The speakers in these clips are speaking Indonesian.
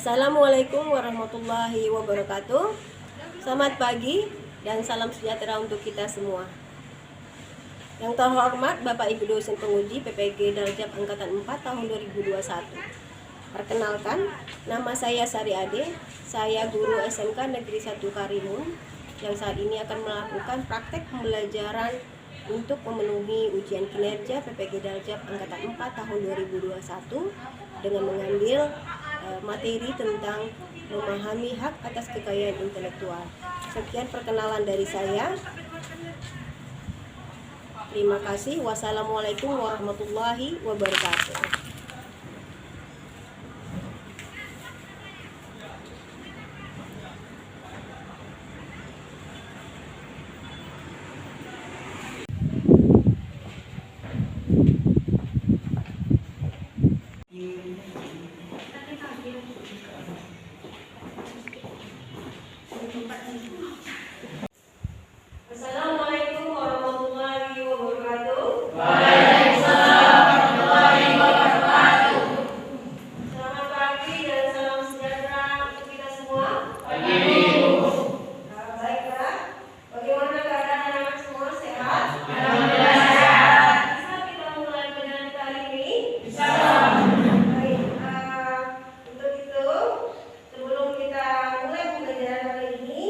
Assalamualaikum warahmatullahi wabarakatuh. Selamat pagi dan salam sejahtera untuk kita semua. Yang terhormat Bapak Ibu dosen penguji PPG Daljab Angkatan 4 tahun 2021. Perkenalkan, nama saya Sari Ade. Saya guru SMK Negeri 1 Karimun yang saat ini akan melakukan praktek pembelajaran untuk memenuhi ujian kinerja PPG Daljab Angkatan 4 tahun 2021 dengan mengambil materi tentang memahami hak atas kekayaan intelektual. Sekian perkenalan dari saya. Terima kasih. Wassalamualaikum warahmatullahi wabarakatuh. Assalamualaikum warahmatullahi wabarakatuh. Waalaikumsalam warahmatullahi wabarakatuh. Selamat pagi dan salam sejahtera untuk kita semua. Pagi Ibu. Baiklah, bagaimana keadaan anak semua, sehat? Alhamdulillah sehat. Bisa kita mulai pelajaran kita hari ini? Bisa. Baik, untuk itu sebelum kita mulai pembelajaran hari ini,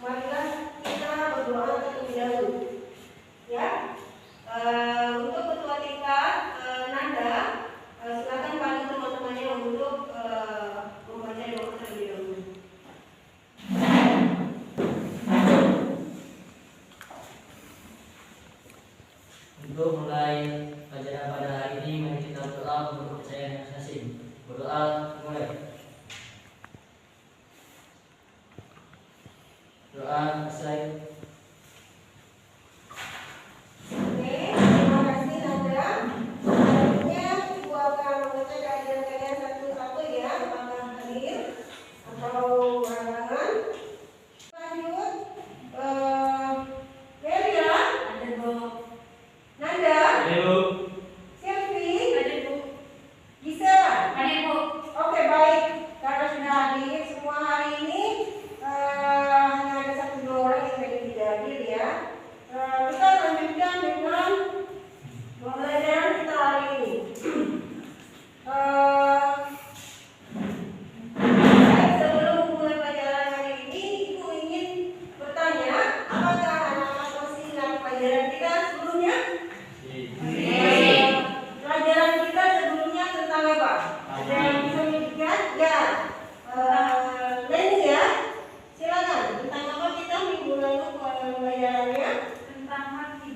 marilah kita berdoa terlebih dahulu. Ya, untuk ketua tingkat Nanda, silakan bantu teman-temannya untuk membaca doa terlebih dahulu. Untuk mulai pelajaran pada hari ini, mari kita berdoa untuk kepercayaan masing-masing. Berdoa mulai. Doa selesai. Oke, terima kasih Nanda. Selanjutnya Ibu akan membaca kajian kalian satu-satu ya, apakah hadir atau halangan. Lanjut, Delia, ada Bu. Nanda, Ibu. Selvi, ada Bu. Gisela, ada Bu. Oke, baik. Karena sudah hadir semua hari ini, hanya ada 1-2 orang yang tidak hadir ya. Kita lanjutkan dengan pembelajaran kita hari ini. Baik, sebelum mulai pelajaran hari ini, Ibu ingin bertanya, apakah anak-anak masih ingat pelajaran kita sebelumnya? Pelajaran kita sebelumnya tentang apa? Ada yang bisa menunjukkan? Ya. Leni ya, silakan. Tentang apa kita minggu lalu pelajarannya? Tentang hati.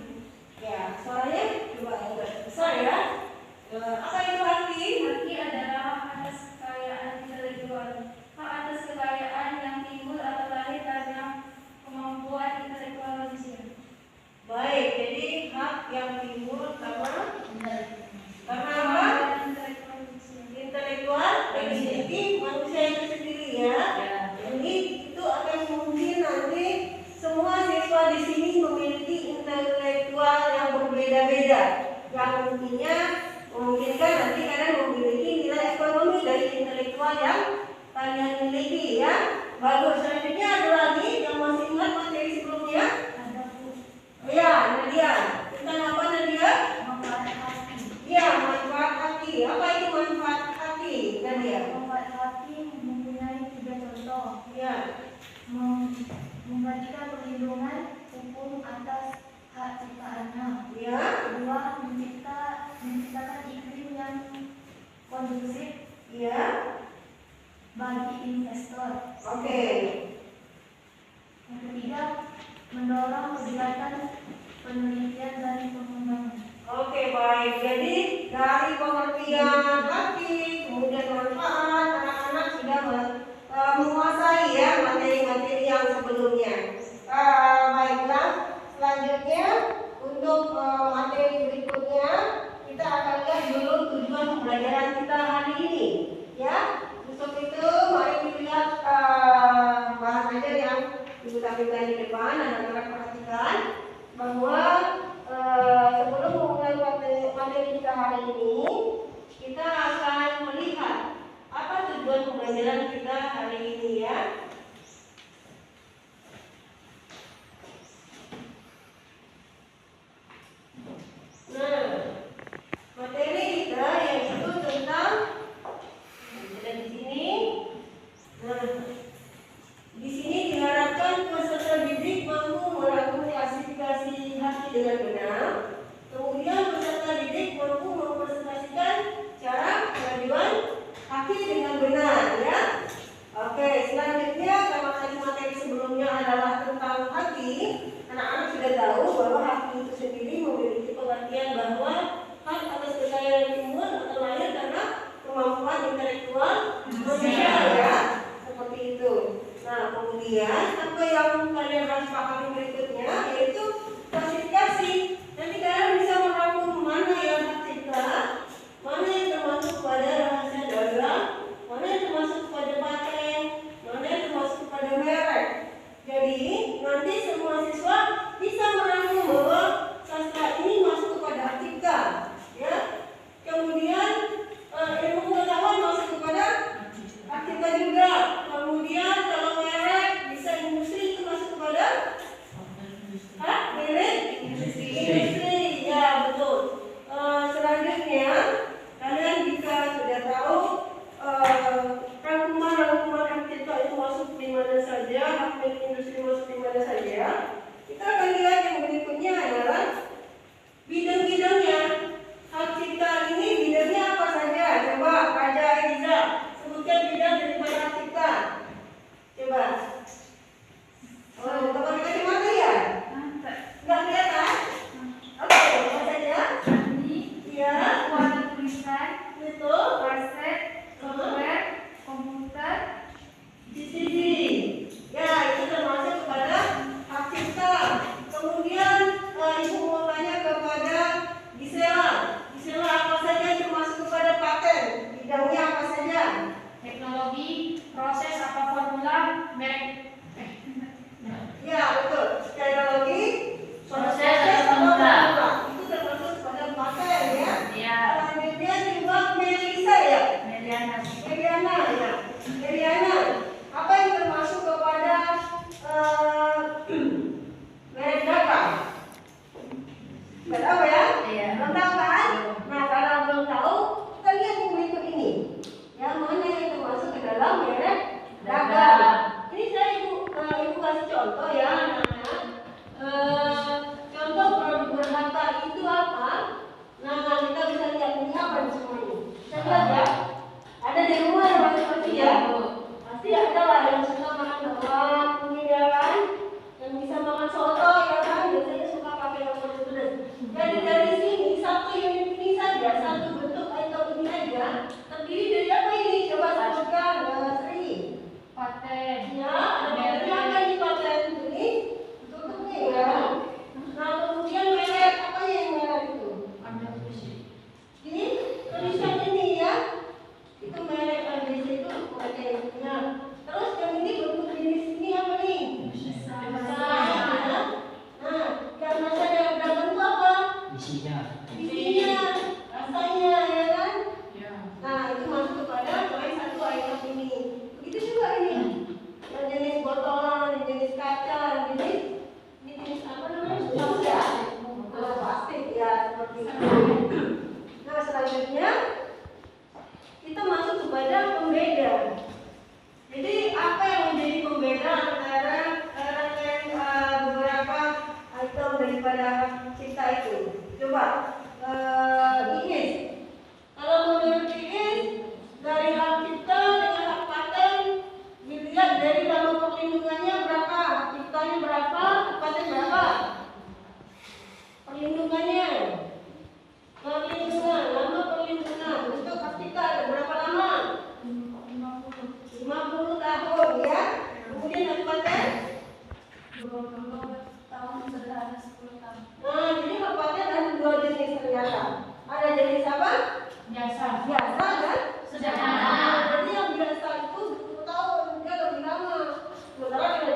Ya, suaranya coba agak besar ya. Apa itu hati? Hati adalah hak atas kekayaan intelektual. Hak atas kekayaan yang timbul atau lahir karena kemampuan intelektual manusia. Baik, jadi hak yang timbul karena apa? Kemampuan intelektual manusia. Intelektual dari segi manusia itu sendiri ya. Jadi itu akan mungkin nanti semua siswa di sini memiliki intelektual yang berbeda-beda. Yang intinya memungkinkan nanti kalian memiliki nilai ekonomi dari intelektual yang kalian miliki ya. Bagus. Selanjutnya ada lagi yang masih ingat materi sebelumnya? Ada Bu. Ya, Nadia. Tentang apa Nadia? Manfaat hati. Ya, manfaat hati. Apa itu manfaat hati, Nadia? Manfaat hati mempunyai 3 contoh. Ya. Memberikan perlindungan hukum atas hak ciptaannya. Ya. Kedua, menciptakan iklim yang kondusif Ya. bagi investor. Oke. Yang ketiga, mendorong kegiatan penelitian dan pengembangan. Oke, baik. Jadi dari pengertian hati, kemudian manfaat, anak-anak sudah menguasai ya materi-materi yang sebelumnya. Baiklah. Selanjutnya untuk materi berikutnya kita akan lihat dulu tujuan pembelajaran kita hari ini. Ya. Untuk itu mari kita lihat bahas aja yang Ibu tampilkan di depan. Anak-anak perhatikan bahwa sebelum memulai materi kita hari ini, kita akan melihat apa tujuan pembelajaran kita hari ini ya. Nah, materi kita yaitu tentang ada di sini. Nah, di sini diharapkan peserta didik mampu melakukan klasifikasi haki dengan benar. Kemudian peserta didik mampu mempresentasikan cara pengajuan haki dengan benar ya. Oke, selanjutnya karena tadi materi sebelumnya adalah tentang haki, anak-anak sudah tahu bahwa haki itu sendiri memiliki pengertian bahwa hak atas kekayaan yang timbul atau lahir karena kemampuan intelektual manusia ya, seperti itu. Nah, kemudian apa yang kalian harus pahami berikutnya yaitu klasifikasi. Nanti kalian bisa merangkum mana yang hak cipta, mana yang termasuk pada rahasia dagang, mana yang termasuk pada paten, mana yang termasuk pada merek. Jadi nanti semua siswa bisa merangkum bahwa sastra ini masuk kepada hak cipta, ya. Kemudian ilmu pengetahuan masuk kepada hak cipta juga. Kemudian kalau merek bisa industri itu masuk kepada hak milik industri, ya betul. Selanjutnya kalian jika sudah tahu rangkuman hak cipta itu masuk di mana saja, hak milik industri masuk di mana saja, kita akan lihat yang berikutnya adalah bidang-bidangnya. Hak cipta ini bidangnya apa saja? Coba Raja Eliza sebutkan bidang daripada hak cipta. Coba. Oh, tak pakai kacamata ya? Enggak kelihatan? Oke, apa saja? Iya. Warna tulisan, Betul. kaset, software, komputer, CCD. Ya, itu termasuk kepada hak cipta. Kemudian ibu mau tanya kepada Gisela. Gisela, apa saja yang termasuk kepada paten? Bidangnya apa saja? teknologi, proses atau formula, merek. Ya, betul. Teknologi, Proses dan formula. itu termasuk kepada paten ya. Ya, Selanjutnya juga Melisa ya. Meliana. Meliana ya. Meliana, apa yang termasuk kepada merek dagang? Nggak tahu ya? Iya. Belum tahu kan? Nah, kalau belum tahu, kita lihat yang berikut ini. Yang mana yang termasuk ke dalam merek dagang? Ini saya ibu kasih contoh ya anak-anak. Contoh produk berharga itu apa? Nah, kita bisa lihat ini apa di semua ini. Kita lihat ya. Ada di rumah yang masing-masing ya. Pasti ada lah yang suka makan bawang, ini ya kan? Yang bisa makan soto ya kan? Biasanya suka pakai yang pedas-pedas. Jadi dari sini satu unit ini saja, satu bentuk item ini aja terdiri dari apa ini? Coba sebutkan, Sri. Paten. Ya, ada patennya apa ini paten ini? Tutupnya ya. Nah, kemudian merek apa yang merek itu? Ada tulisan. Ini tulisan ini ya. Itu merek ABC itu pakainya. Terus yang ini bentuk jenis ini apa nih? Bisa ya. Nah, yang rasa dagang itu apa? Isinya. Isinya, rasanya ya kan? Ya. Nah, itu masuk kepada selain satu item ini. Begitu juga ini. Yang jenis botolan, yang jenis kaca, yang jenis ini jenis apa namanya? Plastik ya. Nah, plastik ya seperti itu. Nah, selanjutnya kita masuk kepada pembeda. Jadi apa yang menjadi pembeda antara beberapa item daripada cipta itu? Coba Iis. Kalau menurut Iis, dari hak cipta dengan hak paten dilihat dari lama perlindungannya berapa, hak ciptanya berapa, hak paten berapa? Perlindungannya. Perlindungan, lama perlindungan. Untuk hak cipta ada berapa lama? 50 tahun ya. Kemudian hak paten 20 tahun sudah ada 10 tahun. Nah, jadi hak paten ada dua jenis ternyata. Ada jenis apa? Biasa. Biasa kan? Sederhana. Nah, jadi yang biasa itu 10 tahun dia lebih lama. Sementara yang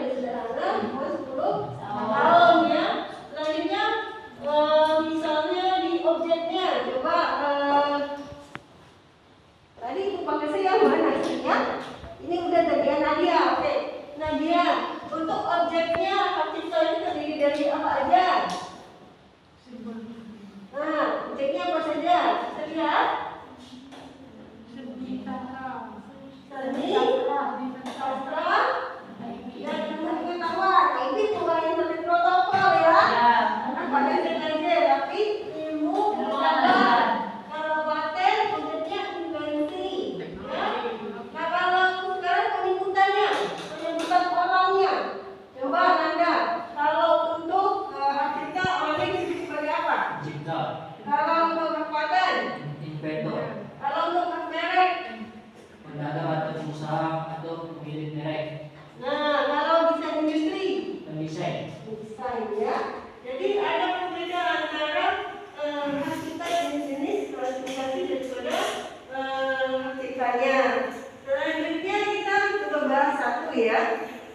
ya.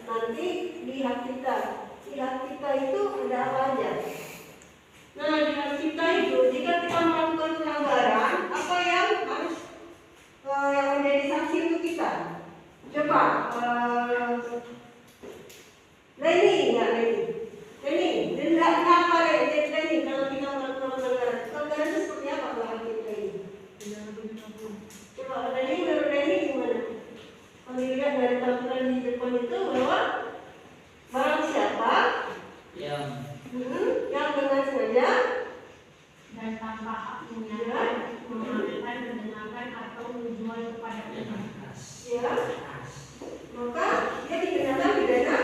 Nanti di hak cipta. Di hak cipta itu ada apa aja? Nah, di hak cipta itu jika kita melakukan pelanggaran, apa yang harus yang menjadi sanksi untuk kita? Coba, Leni, denda apa Leni kalau kita melakukan pelanggaran? Pelanggaran itu seperti apa pelanggaran kita ini? Coba Leni, menurut Leni gimana? Kalau dilihat dari peraturan di depan itu bahwa barang siapa yang dengan sengaja dan tanpa hak menyatakan, mengamalkan, mendengarkan atau menjual kepada orang. ya, maka dia dikenakan pidana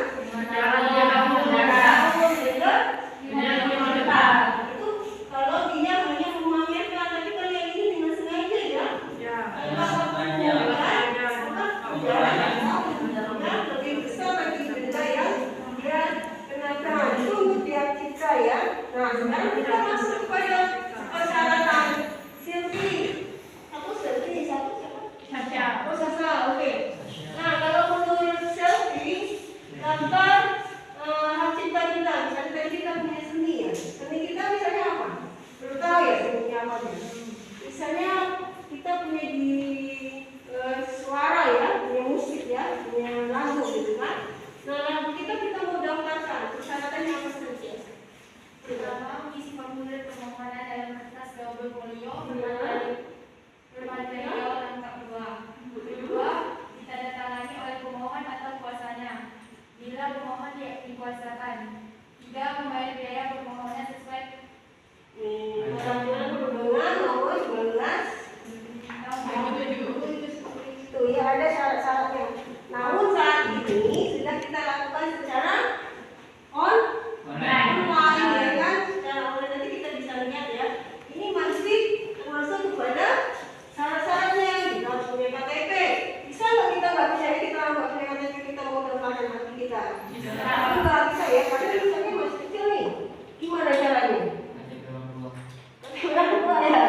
itu kalau dia hanya memamerkan, tapi kalau yang ini dengan sengaja ya, lebih besar lagi denda yang dia kenakan. Itu untuk pihak kita ya. Nah, sekarang kita masuk kepada persyaratan Silvi. Aku Silvi, siapa? Oh, Sasa, oke. Nah, kalau menurut Silvi, daftar hak cipta kita, misalnya kita punya seni ya. Seni kita misalnya apa? Belum tahu ya seninya apa ya. Misalnya kita punya di suara ya, punya musik ya, punya lagu gitu kan. Nah, lagu kita mau daftarkan, persyaratannya apa saja? Pertama, mengisi formulir permohonan dalam kertas double folio bermaterial lengkap 2. Kedua, ditandatangani oleh pemohon atau kuasanya bila pemohon dikuasakan. 3. Membayar biaya permohonan sesuai Peraturan perhubungan nomor 19 itu ya, ada syarat-syaratnya. Namun saat ini sudah kita lakukan secara online ya kan, secara online nanti kita bisa lihat ya. Ini masih termasuk kepada syarat-syaratnya. Kita harus punya KTP. Bisa nggak kita nggak bisa ya, kita nggak punya KTP kita mau daftarkan hati kita? Nggak bisa ya, karena misalnya masih kecil nih. Gimana caranya? Berapa ya?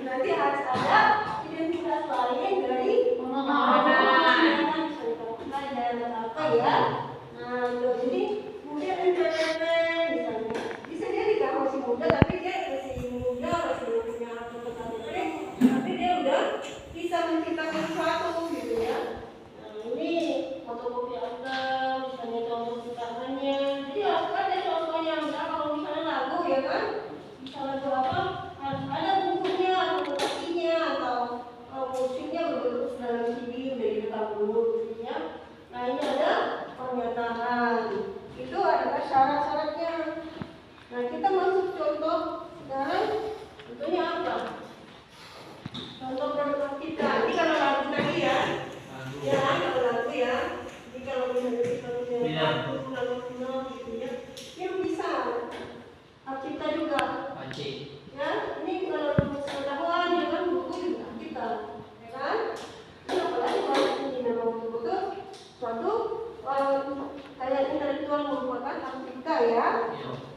Nanti harus ada identitas lain dari pemohon. Apa ya? Nah, jadi kemudian NPWP misalnya bisa jadi kan masih muda, tapi dia masih belum punya kartu KTP, tapi dia udah bisa menciptakan sesuatu gitu ya. Nah, ini fotokopi akta, misalnya contoh ciptaannya. Jadi harus ada contohnya. Misalnya kalau misalnya lagu ya kan, misalnya lagu apa, harus ada bukunya atau notakinya atau musiknya berbentuk dalam CD udah direkam dulu gitu ya. Nah, ini ada pernyataan. Itu adalah syarat-syaratnya. Nah, kita masuk contoh sekarang. Contohnya apa? Contoh produk kita. Ini kalau lagu tadi ya. Ya, kalau lagu ya. Jadi kalau misalnya kita punya lagu gitu ya. Yang bisa hak cipta juga. Ya, ini kalau pengetahuan ya kan, buku juga kita, ya kan? Ini apalagi kalau ini memang betul-betul suatu kayak intelektual merupakan hak cipta ya.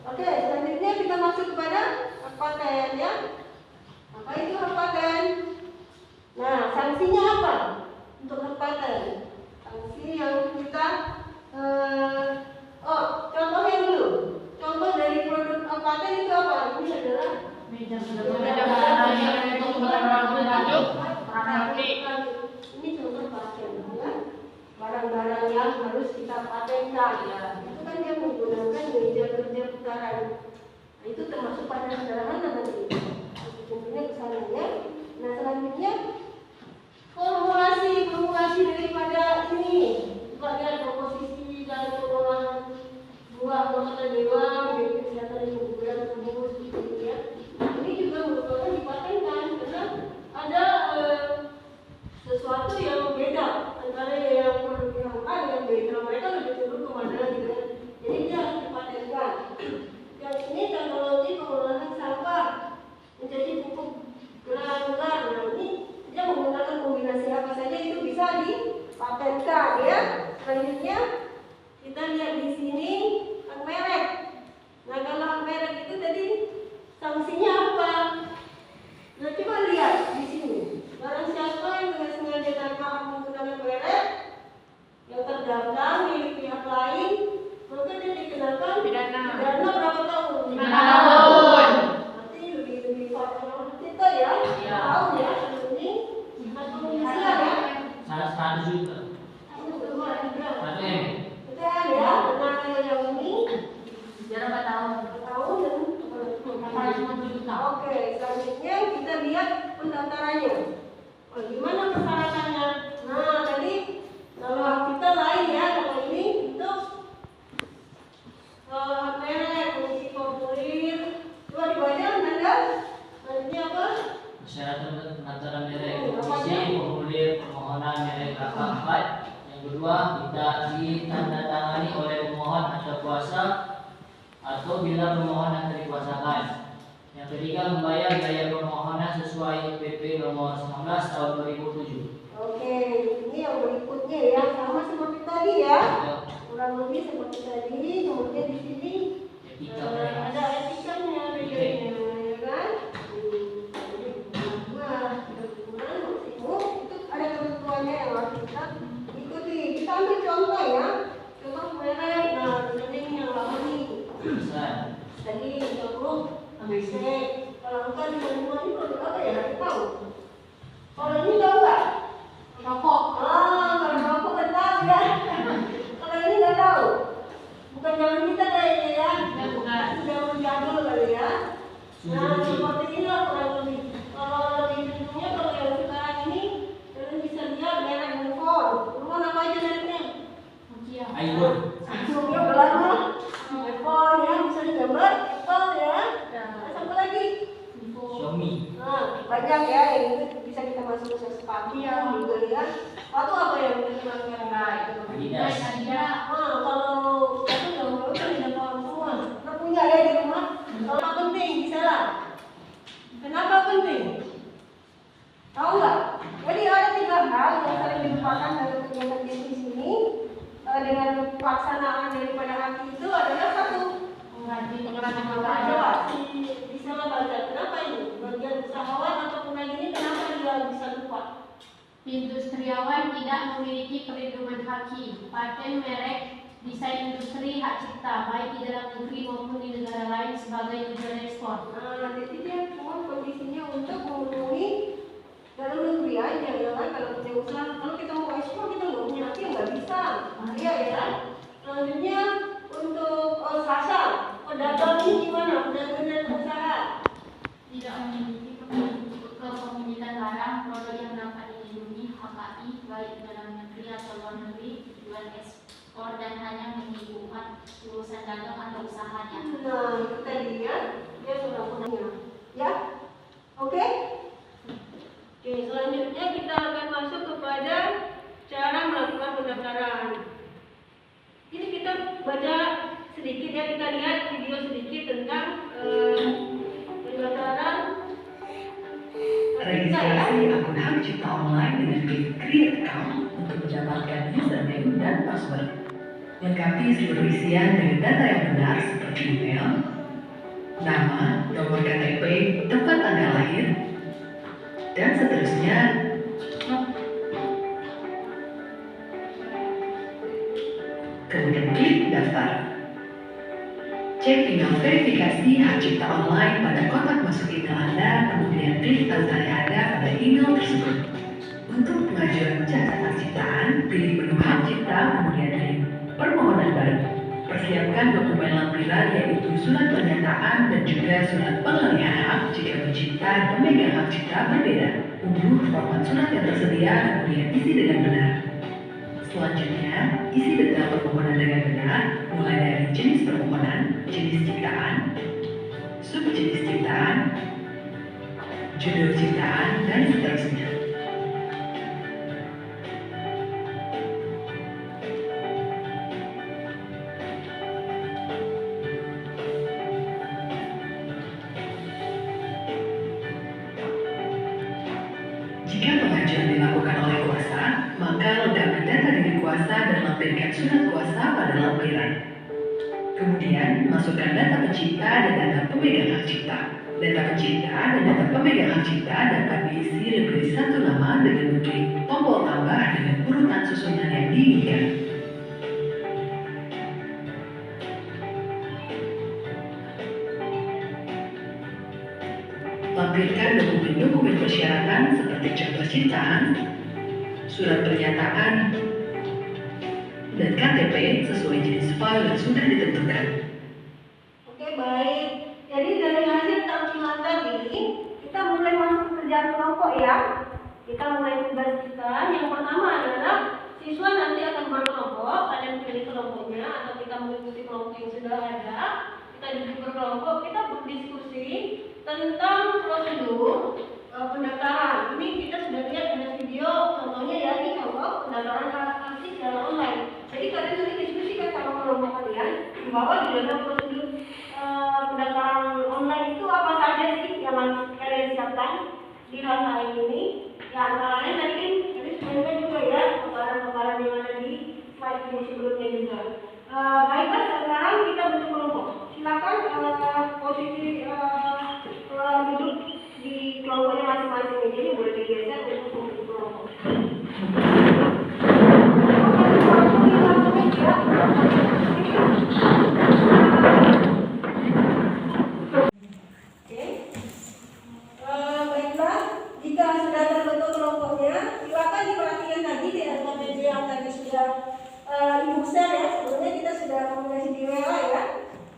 Oke, selanjutnya kita masuk kepada hak paten ya. Apa itu hak paten? Nah, sanksinya apa untuk hak paten? Sanksi yang kita contohnya dulu. Contoh dari produk hak paten itu apa? Ini adalah ini contoh paten ya. Barang-barang yang harus kita patenkan ya. Itu kan dia menggunakan meja kerja putaran. Nah, itu termasuk paten sederhana nanti. Contohnya kesannya. Nah, selanjutnya formulasi daripada ini. Bagian komposisi dan pengolahan buah anggota dewan menjadi kesehatan dan kebugaran tubuh seperti itu ya. Ini juga merupakan dipatenkan karena ada sesuatu yang beda antara yang produk yang A dengan B. Kalau mereka lebih cenderung kemana gitu kan. Jadi dia harus dipatenkan. Yang ini teknologi pengolahan sampah menjadi pupuk gelar-gelar. Nah, ini dia menggunakan kombinasi apa saja itu bisa dipatenkan ya. Selanjutnya kita lihat di sini hak merek. Nah, kalau hak merek itu tadi sanksinya apa? Nah, coba lihat di sini. Barang siapa yang dengan sengaja tanpa hak menggunakan merek kedua ditandatangani oleh pemohon atau kuasa atau bila pemohon akan dikuasakan. Yang ketiga, membayar biaya permohonan sesuai PP nomor 19 tahun 2007. Oke, ini yang berikutnya ya, sama seperti tadi ya. Kurang lebih seperti tadi, kemudian di sini ada etikanya, bedanya, ya kan? Nah, kebetulan maksimum itu ada ketentuannya yang harus kita ikuti. Kita ambil contoh ya, contoh kemarin, nah ini yang lama nih. Tadi 30 ambil C, kalau angka 52 ini produk apa ya? Kita tahu. Kalau ini tahu nggak? Rokok. Kalau rokok kan tahu ya. Kalau ini nggak tahu. Bukan zaman kita kayaknya ya. Bukan. Zaman jadul kali ya. Nah, seperti inilah kurang lebih. Kalau lebih ujungnya, kalau yang sekarang ini, kalian bisa lihat merek handphone. Handphone apa aja mereknya? Nokia. iPhone. Nokia belakang. iPhone ya, bisa digambar. Apple ya. Satu lagi. Xiaomi. Nah, banyak ya yang itu bisa kita masuk ke sepatu ya, gitu ya. Sepatu apa yang kita pakai? Adidas. Kalau itu yang baru kan tidak paham semua. Kita punya ya di rumah. Kalau penting bisa lah. Kenapa penting? Tahu nggak? Jadi ada 3 hal yang sering dilupakan dalam kegiatan bisnis ini. Dengan pelaksanaan daripada hati itu adalah satu. Coba bisa baca kenapa ini bagian usahawan atau pengrajin ini kenapa dia bisa lupa? Industriawan tidak memiliki perlindungan haki, paten merek, desain industri, hak cipta, baik di dalam negeri maupun di negara lain sebagai tujuan ekspor. Nah, jadi dia cuma kondisinya untuk memenuhi dalam negeri aja ya kan. Kalau punya usaha, kalau kita mau ekspor kita nggak punya hati nggak bisa. Bahaya ya kan. Selanjutnya untuk pasar, pedagang ini gimana? Pedagang dan usaha Tidak memiliki kepemilikan barang, produk yang dapat dilindungi HKI baik dalam negeri atau luar negeri, tujuan ekspor dan hanya menyibukkan urusan dagang atau usahanya. Nah, itu tadi ya, dia sudah punya. Ya, oke? Oke, selanjutnya kita akan masuk kepada cara melakukan pendaftaran. Ini kita baca sedikit ya, kita lihat video sedikit tentang pendaftaran. Registrasi akun hak cipta online dengan klik Create Account untuk mendapatkan username dan password. Lengkapi seluruh isian dengan data yang benar seperti email, nama, nomor KTP, tempat tanggal lahir, dan seterusnya. Kemudian klik daftar. Cek email verifikasi hak cipta online pada kotak masuk email Anda, kemudian klik tanda Anda pada email tersebut. Untuk pengajuan catatan ciptaan, pilih menu hak cipta, kemudian klik permohonan baru. Persiapkan dokumen lampiran yaitu surat pernyataan dan juga surat pengalihan hak jika pencipta dan pemegang hak cipta berbeda. Unduh format surat yang tersedia, kemudian isi dengan benar. Selanjutnya, isi detail permohonan dengan benar, mulai dari jenis permohonan, jenis ciptaan, subjenis ciptaan, judul ciptaan, dan seterusnya. Jika pengajuan dilakukan oleh kuasa, maka lengkapi data diri kuasa dan lampirkan surat kuasa pada lampiran. Kemudian, masukkan data pencipta dan data pemegang hak cipta. Data pencipta dan data pemegang hak cipta dapat diisi lebih dari satu nama dengan mengklik tombol tambah dengan urutan susunan yang diinginkan. Lampirkan dokumen-dokumen persyaratan seperti contoh ciptaan, surat pernyataan, dan KTP sesuai jenis file yang sudah ditentukan. Oke, baik. Jadi dari hasil tampilan tadi, kita mulai masuk kerjaan kelompok ya. Kita mulai tugas kita. Yang pertama adalah siswa nanti akan berkelompok. Kalian pilih kelompoknya atau kita mengikuti kelompok yang sudah ada. Kita duduk berkelompok, kita berdiskusi tentang prosedur pendaftaran. Ini kita sudah lihat ada video contohnya ya, ini contoh pendaftaran hak aktif ya. secara online. Jadi kalian nanti diskusikan sama kelompok kalian bahwa di dalam prosedur pendaftaran online itu apa saja sih yang harus kalian siapkan di hal ini. Ya antara lain tadi sebenarnya juga ya pengalaman yang ada di slide ini sebelumnya juga. Baiklah, sekarang kita bentuk kelompok. Silakan posisi duduk di kelompoknya masing-masing. Jadi boleh digeser untuk bentuk kelompok. Baiklah, jika sudah terbentuk kelompoknya, silakan diperhatikan tadi di meja yang tadi sudah ibu share ya. Sebelumnya kita sudah komunikasi di WA ya.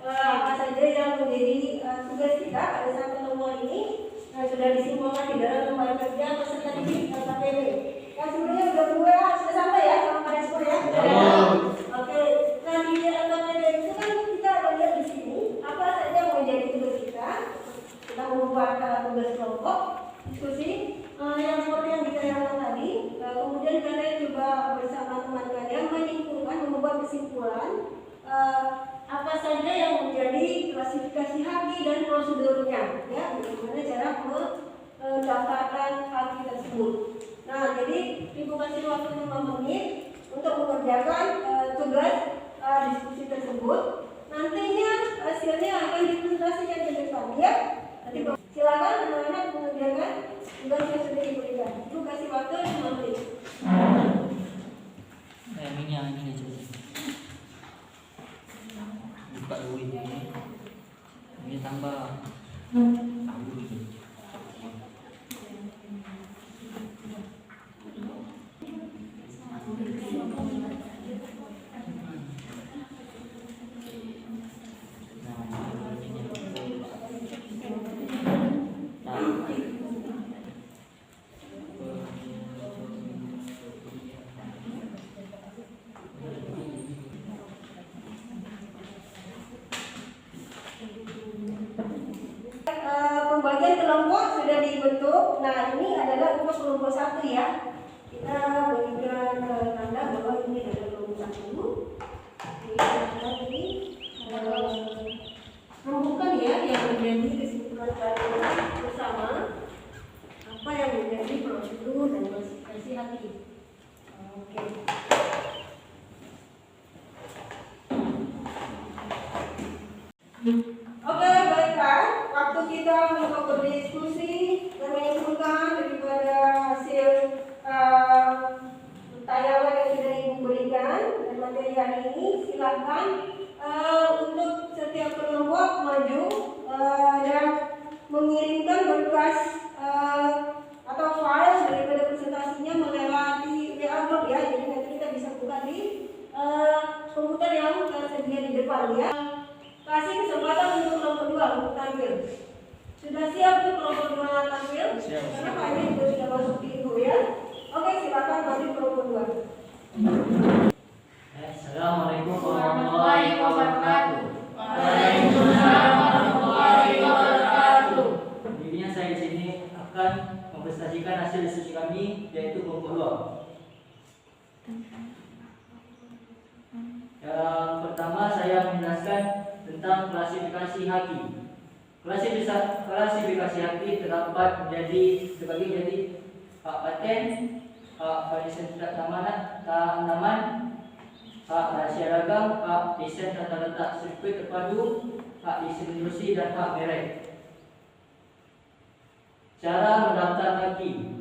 Apa saja yang menjadi tugas kita pada saat pertemuan ini sudah disimpulkan di dalam lembar kerja peserta didik KPD. Yang sebelumnya sudah sampai ya sama Pak Respon ya. Oke. Nah di KPD itu kan kita lihat di sini apa saja yang menjadi tugas kita. Kita membuat tugas kelompok, diskusi yang seperti yang diterangkan tadi. Kemudian kalian coba bersama teman kalian menyimpulkan, membuat kesimpulan apa saja yang menjadi klasifikasi haki dan prosedurnya, ya, bagaimana cara mendaftarkan haki tersebut. Nah, jadi ibu kasih waktu 5 menit untuk mengerjakan tugas diskusi tersebut. Nantinya hasilnya akan dipresentasikan ke depan, ya. Nanti silakan anak-anak mengerjakan tugas yang sudah diberikan. Ibu kasih waktu 5 menit. Ini coba. Buka dulu ini tambah tahu ini. Pembagian kelompok sudah dibentuk. Nah, ini adalah untuk kelompok 1 ya. Kita berikan tanda bahwa ini adalah kelompok 1. Ini rembukan ya yang menjadi kesimpulan kalian bersama apa yang menjadi prosedur dan klasifikasi haki. Oke. Oke, baiklah. Waktu kita untuk berdiskusi dan menyimpulkan daripada hasil tayangan yang sudah ibu berikan dan materi hari ini, silakan untuk setiap kelompok maju dan mengirimkan berkas atau file daripada presentasinya melewati WA group ya. Jadi nanti kita bisa buka di komputer yang tersedia di depan ya. Kasih kesempatan untuk kelompok 2 untuk tampil. Sudah siap untuk kelompok 2 tampil? Siap. Karena Pak ini juga sudah masuk di ibu ya. Oke, silakan maju kelompok 2. Assalamualaikum warahmatullahi wabarakatuh. Waalaikumsalam warahmatullahi wabarakatuh. Intinya saya di sini akan mempresentasikan hasil diskusi kami, yaitu kelompok 2. Yang pertama saya menjelaskan tentang klasifikasi haki. Klasifikasi haki terdapat menjadi terbagi jadi hak paten, hak warisan tidak tanaman, hak rahasia dagang, hak desain tata letak sirkuit terpadu, hak desain industri dan hak merek. Cara mendaftar haki.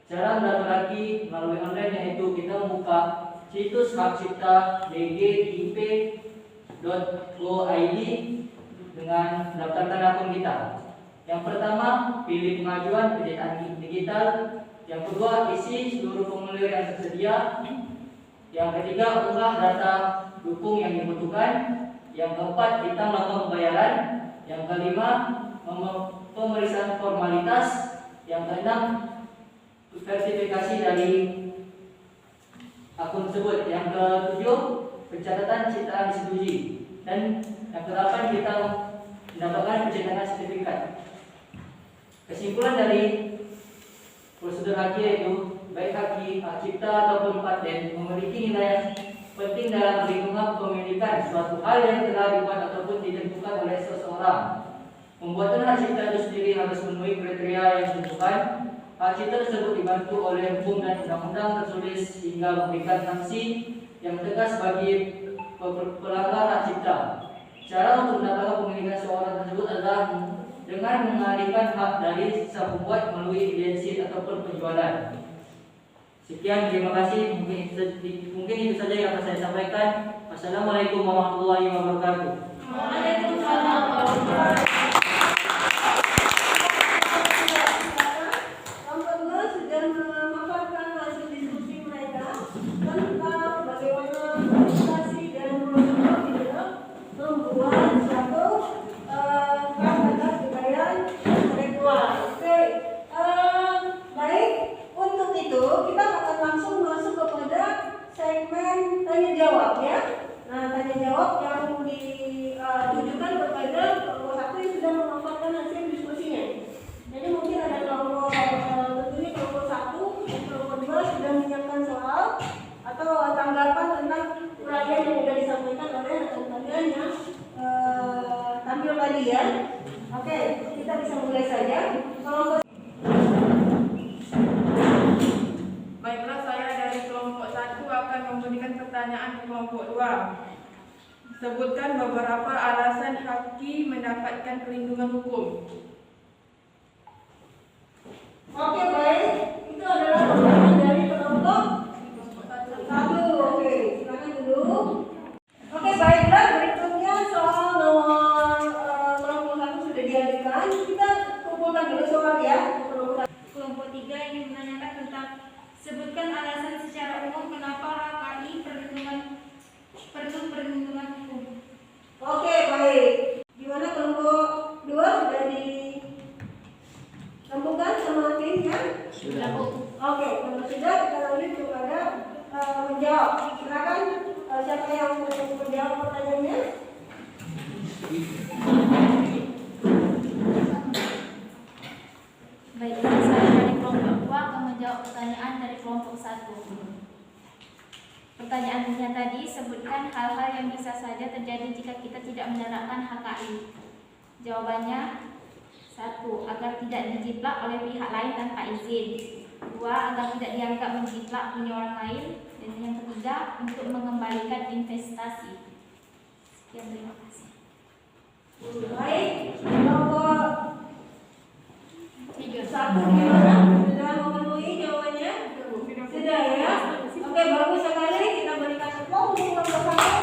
Cara mendaftar haki melalui online yaitu kita membuka situs hak cipta dgip.go.id dengan mendaftarkan akun kita. Yang pertama, pilih pengajuan pencetakan digital. Yang kedua, isi seluruh formulir yang tersedia. Yang ketiga, unggah data dukung yang dibutuhkan. Yang keempat, kita melakukan pembayaran. Yang kelima, pemeriksaan formalitas. Yang keenam, verifikasi dari akun tersebut. Yang ketujuh, pencatatan ciptaan disetujui. Dan yang kedelapan, kita mendapatkan pencetakan sertifikat. Kesimpulan dari prosedur haki yaitu baik hak cipta ataupun paten, memiliki nilai penting dalam perlindungan pemilikan suatu hal yang telah dibuat ataupun ditentukan oleh seseorang. Pembuatan hak cipta itu sendiri harus memenuhi kriteria yang ditentukan. Hak cipta tersebut dibantu oleh hukum dan undang-undang tertulis hingga memberikan sanksi yang tegas bagi pelanggar hak cipta. Cara untuk mendapatkan pemilikan seorang tersebut adalah dengan mengalihkan hak dari sang pembuat melalui lisensi ataupun penjualan. Sekian, terima kasih. Mungkin itu saja yang akan saya sampaikan. Assalamualaikum warahmatullahi wabarakatuh. Waalaikumsalam warahmatullahi wabarakatuh. Sudah memaparkan hasil diskusi mereka tentang bagaimana organisasi dan protokol membuat suatu atas kekayaan intelektual. Oke, baik. Untuk itu kita akan langsung masuk kepada segmen tanya jawab ya. Nah, tanya jawab yang ditujukan kepada kelompok satu yang sudah memaparkan hasil diskusinya. Jadi mungkin ada kelompok tentunya kelompok satu, kelompok dua sudah menyiapkan soal atau tanggapan tentang uraian yang sudah disampaikan oleh rekan kalian yang tampil tadi ya. Oke, kita bisa mulai saja. Kelompok Baiklah, saya dari kelompok 1 akan memberikan pertanyaan ke kelompok 2. Sebutkan beberapa alasan haki mendapatkan perlindungan hukum. Oke, baik. Itu adalah pertanyaan dari kelompok 1. Oke, silakan dulu. Oke, baiklah. Berikutnya soal nomor kelompok 1 sudah diajukan. Kita kumpulkan dulu soal ya. Kelompok 3 ingin menanyakan tentang sebutkan alasan secara umum kenapa HKI perlu perlindungan hukum. Oke, baik. Gimana kelompok 2 sudah ditentukan sama timnya? Sudah. Oke, kalau sudah kita lanjut kepada menjawab. Silakan siapa yang mau menjawab pertanyaannya? Baiklah, saya dari kelompok 2 akan menjawab pertanyaan dari kelompok 1. Pertanyaannya tadi, sebutkan hal-hal yang bisa saja terjadi jika kita tidak menerapkan HKI. Jawabannya, 1. Agar tidak dijiplak oleh pihak lain tanpa izin. 2. Agar tidak dianggap menjiplak punya orang lain. Dan yang ketiga, untuk mengembalikan investasi. Sekian, terima kasih. Baik, kelompok 3. 1 gimana? Sudah memenuhi jawabannya? Sudah ya? Oke, bagus sekali. Kita berikan tepuk untuk kelompok 1.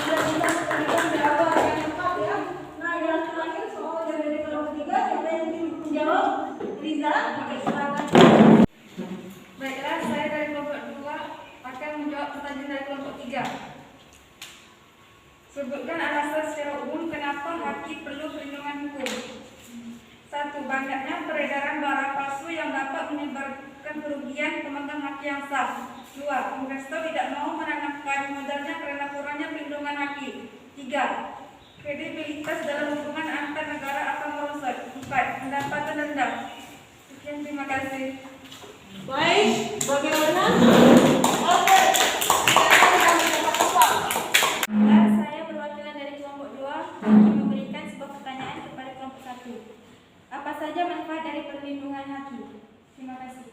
Sudah bisa memberikan jawaban yang tepat ya. Nah, yang terakhir soal yang dari kelompok 3, siapa yang ingin menjawab? Riza, oke, silakan. Baiklah, saya dari kelompok 2 akan menjawab pertanyaan dari kelompok 3. Sebutkan alasan secara umum kenapa haki perlu perlindungan hukum. 1. Banyaknya peredaran barang palsu yang dapat menyebabkan kerugian pemegang haki yang sah. 2. Investor tidak mau menanamkan modalnya karena kurangnya perlindungan haki. 3. Kredibilitas dalam hubungan antar negara akan merosot. 4. Pendapatan rendah. Sekian, terima kasih. Baik, bagaimana? Oke. Dan saya perwakilan dari kelompok 2 ingin memberikan sebuah pertanyaan kepada kelompok 1. Apa saja manfaat dari perlindungan haki? Terima kasih.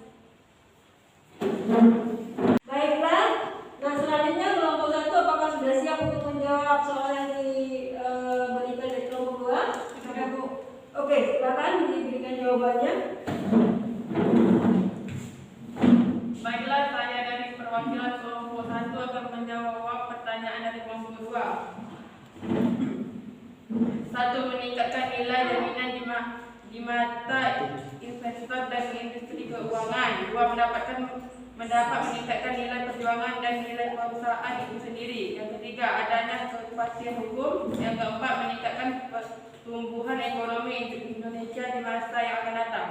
Baiklah. Nah, selanjutnya kelompok 1 apakah sudah siap untuk menjawab soal yang diberikan dari kelompok 2? Sudah, Bu. Oke, silakan diberikan jawabannya. Baiklah, saya dari perwakilan kelompok 1 akan menjawab pertanyaan dari kelompok 2. 1. Meningkatkan nilai jaminan di mata investor dan industri keuangan. 2. Mendapat meningkatkan nilai perjuangan dan nilai perusahaan itu sendiri. Yang ketiga, adanya kepastian hukum. Yang keempat, meningkatkan pertumbuhan ekonomi Indonesia di masa yang akan datang.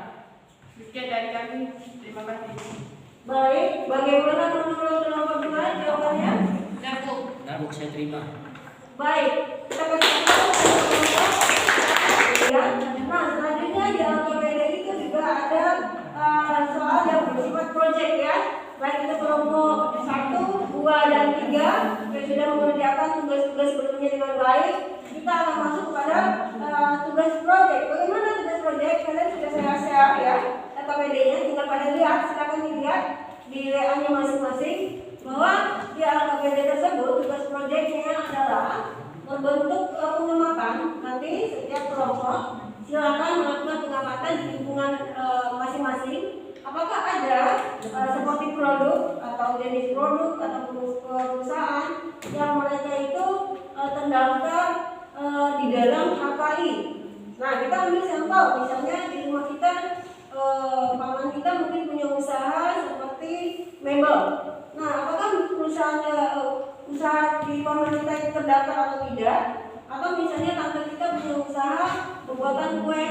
Sekian dari kami. Terima kasih. Baik, bagaimana menurut kelompok 2 jawabannya? Nah, Bu, saya terima. Baik, kita kasih tahu ya. Nah, selanjutnya di APBD itu juga ada baik itu kelompok 1, 2, dan 3 yang sudah mengerjakan tugas-tugas sebelumnya dengan baik, kita akan masuk pada tugas proyek. Bagaimana tugas proyek? Kalian sudah saya share ya LKPD-nya, tinggal pada lihat, silakan dilihat di WA-nya masing-masing bahwa di LKPD tersebut tugas proyeknya adalah membentuk pengamatan. Nanti setiap kelompok silakan melakukan pengamatan di lingkungan masing-masing. Apakah ada seperti produk atau jenis produk atau perusahaan yang mereka itu terdaftar di dalam HKI. Nah, kita ambil sampel, misalnya di rumah kita, paman kita mungkin punya usaha seperti mebel. Nah, apakah perusahaan usaha di paman kita itu terdaftar atau tidak? Atau misalnya tante kita punya usaha pembuatan kue,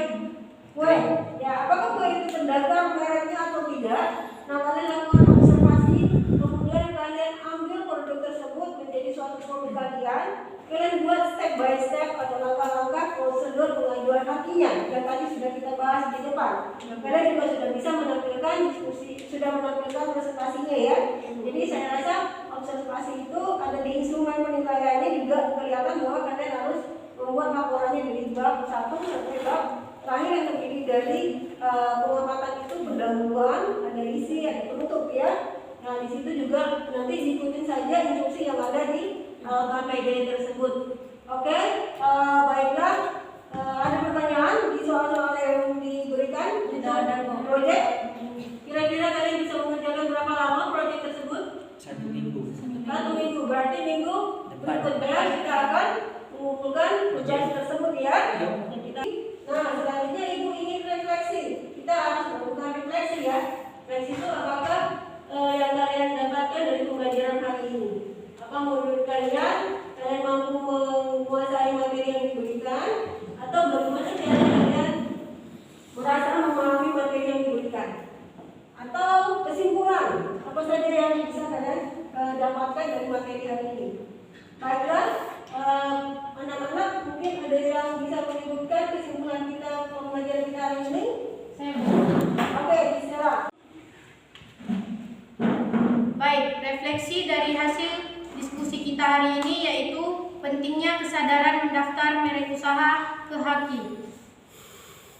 ya apakah kue itu terdaftar mereknya atau tidak? Nah, kalian lakukan observasi, kemudian kalian ambil produk tersebut menjadi suatu produk kalian. Kalian buat step by step atau langkah-langkah prosedur pengajuan hakinya yang tadi sudah kita bahas di depan. Kalian juga sudah bisa menampilkan diskusi, sudah menampilkan presentasinya ya. Jadi saya rasa observasi itu ada di instrumen penilaiannya juga kelihatan bahwa kalian harus membuat laporannya dari bab 1 sampai bab terakhir yang terdiri dari pengamatan itu pendahuluan, ada isi, ada penutup ya. Nah di situ juga nanti diikutin saja instruksi yang ada di KPD tersebut. Oke, baiklah. Ada pertanyaan di soal-soal yang diberikan di dalam proyek? Kira-kira kalian bisa mengerjakan berapa lama proyek tersebut? 1 minggu. 1 minggu, berarti minggu berikutnya kita akan mengumpulkan tugas tersebut ya. Nah, selanjutnya ibu ingin refleksi. Kita harus melakukan refleksi ya. Refleksi itu apakah yang kalian dapatkan dari pembelajaran hari ini? Apa menurut kalian mampu menguasai materi yang diberikan? Atau bagaimana cara kalian merasa memahami materi yang diberikan? Atau kesimpulan apa saja yang bisa kalian dapatkan dari materi hari ini? Baiklah, anak-anak mungkin ada yang bisa menyebutkan kesimpulan kita pembelajaran kita hari ini? Oke, silakan. Baik, refleksi dari hasil diskusi kita hari ini yaitu pentingnya kesadaran mendaftar merek usaha ke HAKI.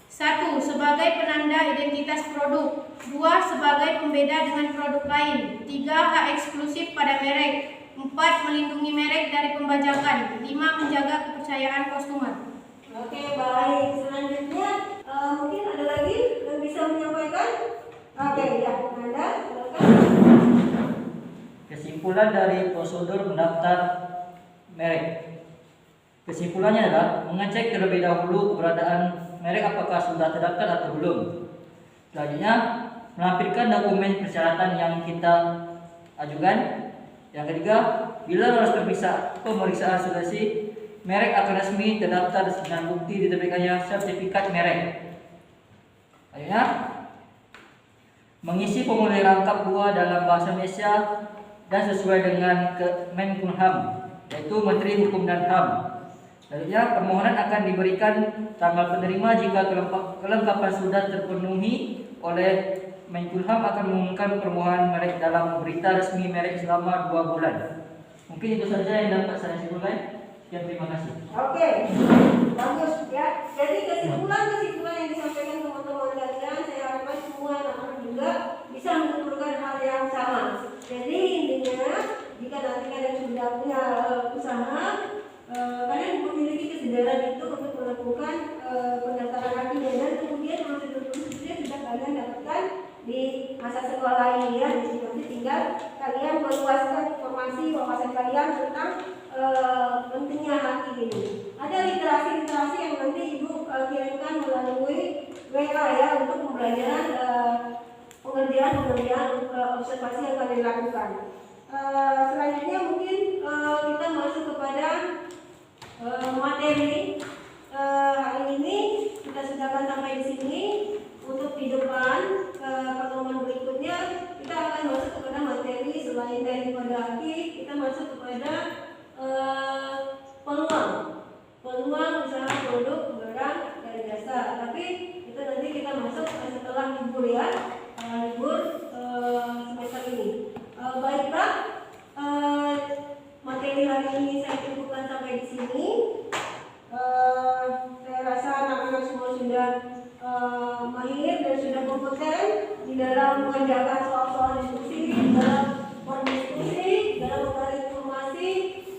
1. Sebagai penanda identitas produk. 2. Sebagai pembeda dengan produk lain. 3. Hak eksklusif pada merek. 4. Melindungi merek dari pembajakan. 5. Menjaga kepercayaan konsumen. Oke, baik. Selanjutnya mungkin ada lagi yang bisa menyampaikan? Oke, ya, Anda silakan. Kesimpulan dari prosedur mendaftar merek. Kesimpulannya adalah mengecek terlebih dahulu keberadaan merek apakah sudah terdaftar atau belum. Selanjutnya, melampirkan dokumen persyaratan yang kita ajukan. Yang ketiga, bila lolos pemeriksaan seleksi, merek akan resmi terdaftar dengan bukti diterbitkannya sertifikat merek. Selanjutnya, mengisi formulir lengkap 2 dalam bahasa Indonesia dan sesuai dengan Kemenkumham, yaitu Menteri Hukum dan HAM. Selanjutnya, permohonan akan diberikan tanggal penerima jika kelengkapan sudah terpenuhi. Oleh Menkumham akan mengumumkan permohonan merek dalam berita resmi merek selama 2 bulan. Mungkin itu saja yang dapat saya simpulkan. Sekian, terima kasih. Oke, bagus ya. Jadi kesimpulan yang disampaikan teman-teman kalian, saya harapkan semua anak-anak juga bisa mengumpulkan hal yang sama. Jadi intinya, jika nanti kalian sudah punya usaha, kalian memiliki kesadaran itu untuk melakukan pendaftaran hakinya, dan kemudian prosedur-prosedurnya sudah kalian dapatkan di masa sekolah ini ya. Jadi nanti tinggal kalian meluaskan informasi wawasan kalian tentang pentingnya haki ini. Ada literasi-literasi yang nanti ibu kirimkan melalui WA ya untuk pembelajaran pengerjaan observasi yang kalian lakukan. Selanjutnya mungkin kita masuk kepada materi. Hari ini kita sudahkan sampai di sini. Untuk di depan pertemuan berikutnya kita akan masuk kepada materi selain daripada haki, kita masuk kepada peluang usaha produk barang dan jasa. Tapi itu nanti kita masuk setelah libur ya, libur semester ini. Baik Pak, materi hari ini saya cukupkan sampai di sini. Saya rasa anak-anak semua sudah mahir dan sudah kompeten di dalam mengerjakan soal-soal diskusi, di dalam berdiskusi, dalam menggali informasi,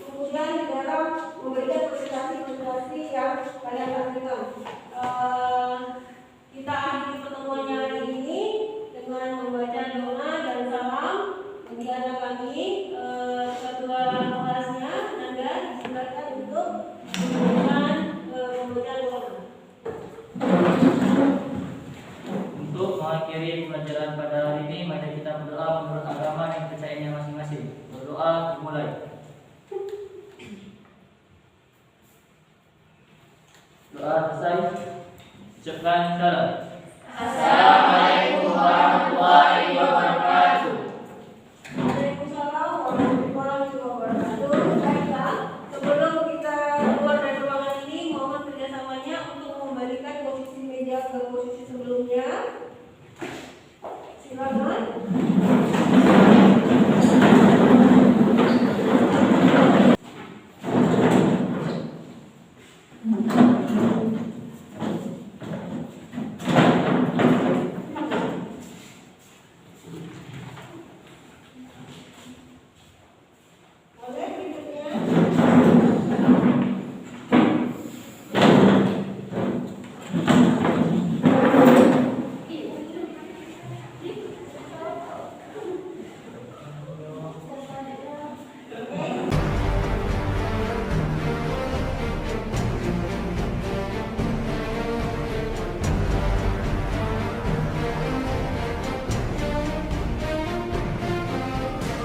kemudian di dalam memberikan presentasi-presentasi yang kalian lakukan. Kita akhiri pertemuannya hari ini dengan membaca doa dan salam. Kemudian kami ketua kelasnya Anda disilakan untuk memberikan pembacaan doa. Untuk mengakhiri pembelajaran pada hari ini, mari kita berdoa menurut agama yang percayanya masing-masing. Berdoa dimulai. Doa selesai. Ucapkan salam.